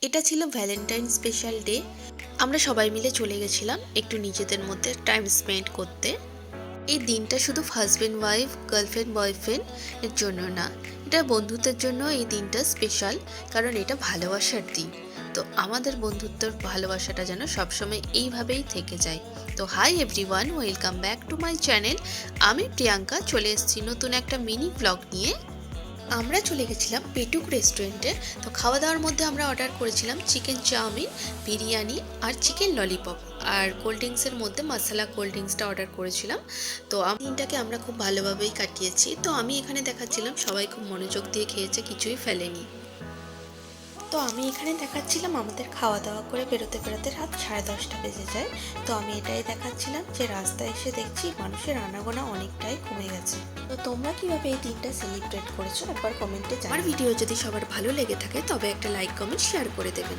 এটা ছিল Valentine special day. আমরা সবাই মিলে চলে গেছিলাম একটু নিজেদের মধ্যে টাইম স্পেন্ড করতে। এই দিনটা শুধু হাজব্যান্ড ওয়াইফ, গার্লফ্রেন্ড বয়ফ্রেন্ড এর জন্য না, এটা বন্ধুত্বের জন্য এই দিনটা স্পেশাল, কারণ এটা ভালোবাসার দিন। তো আমাদের বন্ধুত্বর ভালোবাসাটা যেন সবসময় এইভাবেই থেকে যায়। তো hi everyone, welcome back to my channel. আমি প্রিয়াঙ্কা চলে এসেছি নতুন একটা মিনি ব্লগ নিয়ে। আমরা চলে গেছিলাম পেটুক রেস্টুরেন্টে। তো খাওয়া দাওয়ার মধ্যে আমরা অর্ডার করেছিলাম চিকেন চাউমিন, বিরিয়ানি আর চিকেন ললিপপ। আর কোল্ড ড্রিঙ্কসের মধ্যে মশলা কোল্ড ড্রিঙ্কসটা অর্ডার করেছিলাম। তো দিনটাকে আমরা খুব ভালোভাবেই কাটিয়েছি। তো আমি এখানে দেখাচ্ছিলাম সবাই খুব মনোযোগ দিয়ে খেয়েছে, কিছুই ফেলেনি। তো আমি এখানে দেখাচ্ছিলাম আমাদের খাওয়া দাওয়া করে বেরোতে বেরোতে রাত 10:30 বেজে যায়। তো আমি এটাই দেখাচ্ছিলাম যে রাস্তায় এসে দেখছি মানুষের আনাগোনা অনেকটাই কমে গেছে। তো তোমরা কিভাবে এই দিনটা সেলিব্রেট করেছো একবার কমেন্টে জানাও। আমার ভিডিও যদি সবার ভালো লেগে থাকে তবে একটা লাইক, কমেন্ট, শেয়ার করে দেবেন।